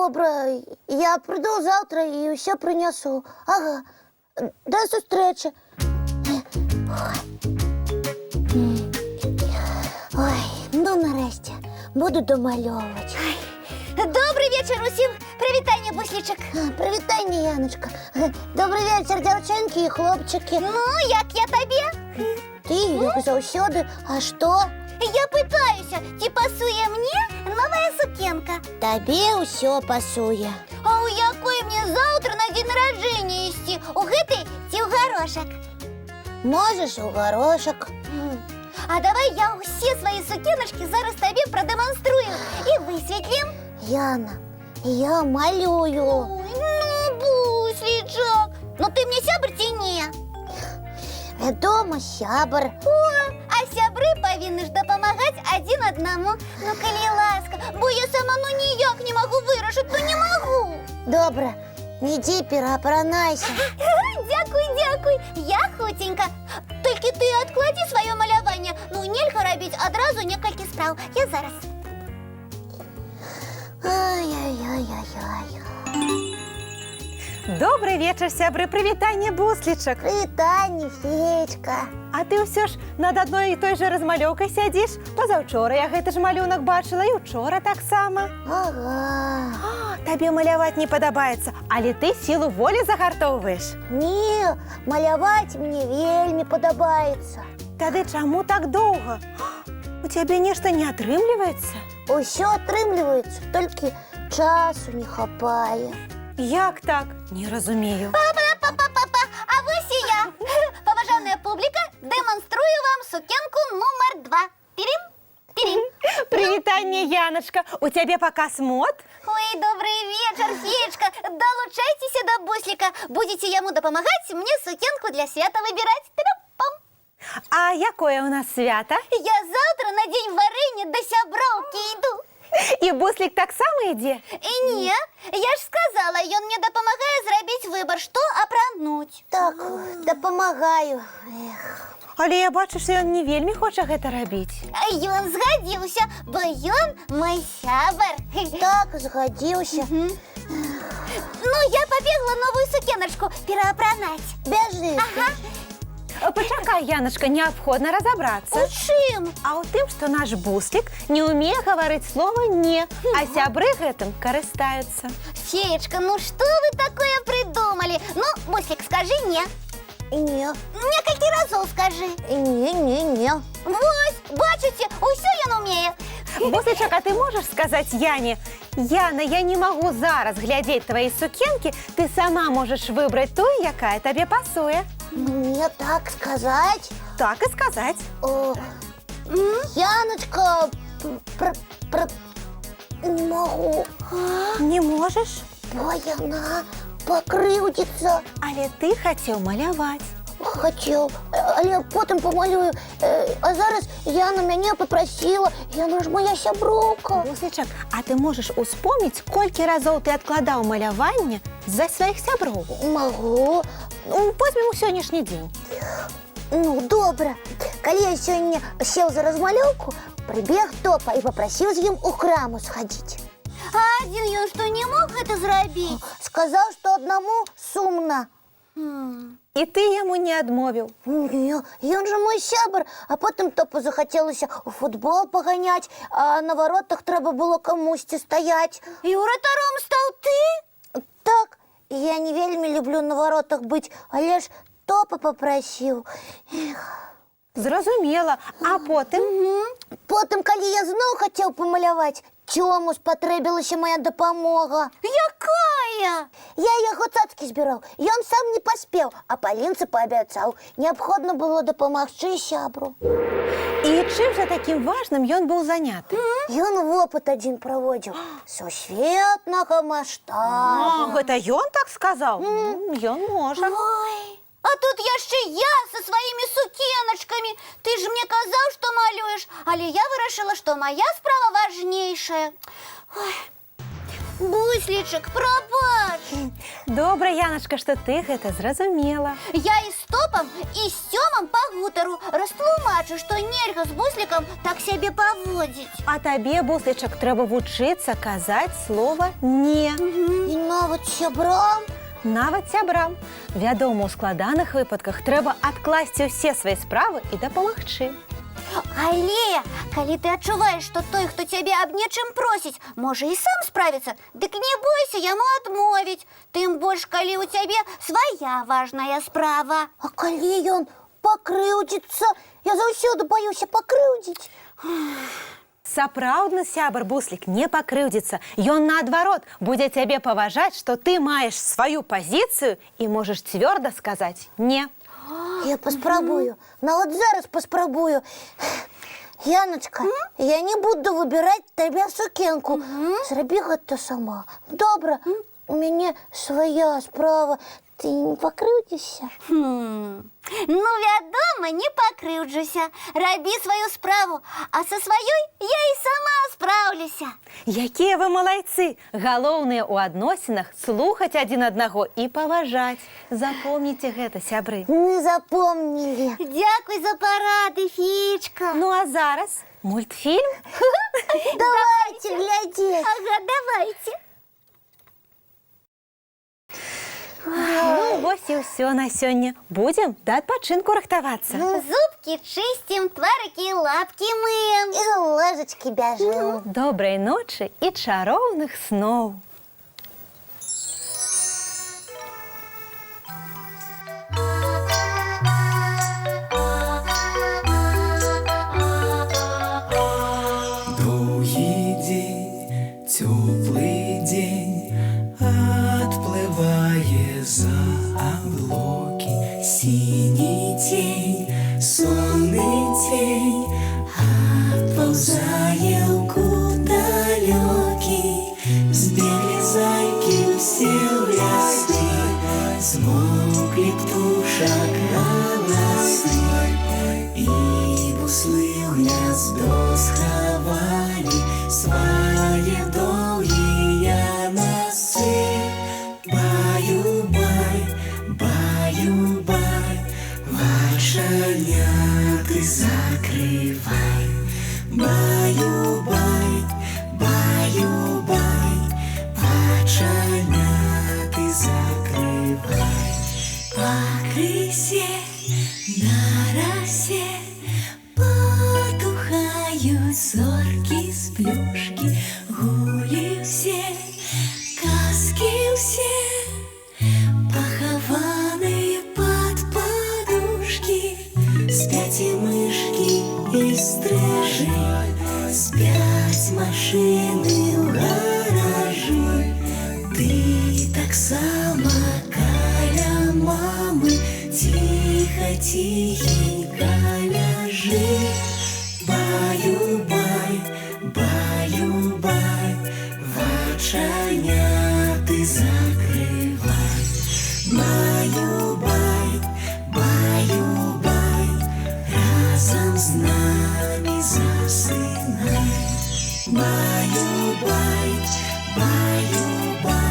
Добре, я прийду завтра і все принесу. Ага, до зустрічі. Ой, ну нарешті, буду домальовувати. Добрий вечір усім! Привітання, буслічок! Привітання, Яночка. Добрий вечір, дівчинки і хлопчики. Ну, як я тобі? Ти, як завсюди, а що? Я питаюся, чи пасує мені нова сукенка? Тобі усе пасує. А у якої мені завтра на день народження йти? У гити чи у горошок? Можеш у горошок. А давай я усі свої сукеночки зараз тобі продемонструю і висвітлім. Яна, я малюю. Ой, ну, буслічок, ну ти мені сябр чи ні? Відомо, сябр. О, а сябри повинні ж допомагати один одному. Ну, коли ласка, бо я сама ну ніяк не можу вирішити, ну не можу. Добре, іди переобранайся. Дякую, дякую. Я хутенька. Тільки ти відклади своє малювання. Ну, нельзя робити одразу кілька справ. Я зараз. Ай-яй-яй-яй-яй. Добрий вечір, сябри, привітання, буслічок. Привітання, Федька. А ти все ж над одною і той же розмальовкою сядеш? Позавчора я гэты ж малюнок бачила, і вчора так само. Ага. Табе маляваць не падабаецца, але ты сілу волі загартоўваеш. Ні, малювати мені вельми подобається. Тады чаму так доўга? У цябе нешта не атрымліваецца? Усе отримлюється, тільки часу не хапає. Як так? Не разумею. Па-па-па-па-па. А ось і я. Поважана публіка, демонструю вам сукенку номер 2. Тирім, тирім. Привітання, Яночка. У цябе показ мод? Ой, добрый вечер, Феечка. Долучайтесь до буслика. Будете ему допомагать мне сукенку для свята выбирать. Тра-пам. А якое у нас свята? Я завтра на день варення до сябровки йду. І буслик так само ідзе? І ні, я ж сказала, ён мне допомагає зробити вибір, що апрануть. Так, допомагаю. Ех. Але я бачу, що ён не вельмі хоча гэта рабіць. А ён згадзіўся, бо ён мой сябар. Так, згодився. Ну, я побегла новую сукеночку переапранать. Бежи. Ага. Пачакай, Яночка, неабходна разабрацца. У чым? А ў тым, што наш буслік не ўмее гаварыць слова «не», а сябры гэтым карыстаюцца. Феечка, ну что вы такое придумали? Ну, Буслик, скажи «не». Ні, Некалькі разоў скажи. ні. Вось, бачыце, усё ён умее. Буслічак, а ты можаш сказаць Яне: «Яна, я не магу зараз глядзець твае сукенкі, ты сама можаш выбраць тую, якая табе пасуе». Мне так сказать? Так і сказаць. О, Яночка, не могу. Не можаш? Бо яна покривдиться. Але ты хацеў маляваць. Хотів, але потім помалюю. А зараз Яна мене попросила, Яна ж моя сябровка. Буслічак, а ты можаш успомніць, колькі разоў ты адкладаў маляванне з-за сваіх сяброў? Могу. Возьмем у сённяшні дзень. Ну, добре. Коли я сьогодні сел за розмальовку, прибіг Топа і попросив з ним у краму сходити. А один ён што не мог гэта зрабіць? Сказав, що одному сумно. І ти йому не адмовіў. Ні, ён же мой сябр, а потім Топу захотілося у футбол поганять, а на воротах треба було комусь стоять. І уратаром став ти? Так, я не вельми люблю на воротах бути, але ж Топа попросив. Зразумела. А потым? Потім, коли я знов хотів помалювати, Тьому спотребилася моя допомога. Якая? Я його цацки збирав, і він сам не поспів, а Полінце пообіцяв. Необхідно було допомогти сябру. І чим же таким важним ён быў заняты? Ён опыт один проводив, сусветного масштабу. Гэта ён так сказаў? Ён можа. Ой, а тут яшчэ я со своими сукеночками. Ты ж мне казаў, што малюеш, але я вырашыла, што моя справа важнейшая. Ой, Буслічак, прабач. Добра, Яночка, што ты гэта зразумела. Я і з Топам, і з Сёмам па гутару растлумачу бачу, што нельга з буслікам так сябе паводзіць. А табе, буслічак, трэба вучыцца казаць слова «не». І нават сябрам. Нават сябрам. Вядома, у складаных выпадках трэба адкласці ўсе свае справы і дапамагчы. Але, калі ты адчуваеш, што той, хто цябе аб нечым просіць, можа і сам справіцца, дык не бойся яму адмовіць. Тым больш, калі ў цябе свая важная справа. А калі ён пакрыўдзіцца? Я заўсёды баюся пакрыўдзіць. Сапраўдны сябар буслік не пакрыўдзіцца. Ён, наадварот, будзе цябе паважаць, што ты маеш сваю пазіцыю і можаш цвёрда сказаць «не». Я паспрабую, нават зараз паспрабую. Яночка, я не буду выбіраць табе сукенку. Зрабі гэта сама. Добра, у мяне свая справа. Ты не пакрыўдзішся? Ну, вядома, не пакрыўджуся. Рабі сваю справу, а са сваёй я і сама спраўлюся. Якія вы малайцы! Галоўнае ў адносінах слухаць адзін аднаго і паважаць. Запомніце гэта, сябры. Мы запомнілі. Дзякуй за парады, феечка. Ну а зараз мультфільм? Давайте глядзець. Ага, давайте. Ну, вось і ўсё на сёння. Будзем да адпачынку рыхтавацца. Зубки чистим, тварыкі, лапки мыем. І з ложачкі бяжым. Добрай ночы і чароўных сноў. Доўгі дзень, цёплы дзень, адплывае за аблокі. Сіні цень, сонны цень, адпаўзае ў кут далёкі. Збеглі зайкі ўсе ў лясы, змоўклі птушак галасы, і буслы ў гняздо схавалі свае доўгія носы. Баю-бай, баю-бай, вачаняты закрывай. Баю-бай, баю-бай, вачаняты закрывай. Пакрысе, на расе потухаюць зоркі з плюшкі. Гулі ўсе, казкі ўсе, пахаваныя пад падушкі. Спяць і мышкі, і стрыжы, спяць машыны ў гаражы. Ты таксама каля мамы ціха-ціхенька ляжы. Баю-бай, баю-бай, вачаняты закрывай. Баю-бай, баю-бай, разам з намі засынай. Баю-бай, баю-бай.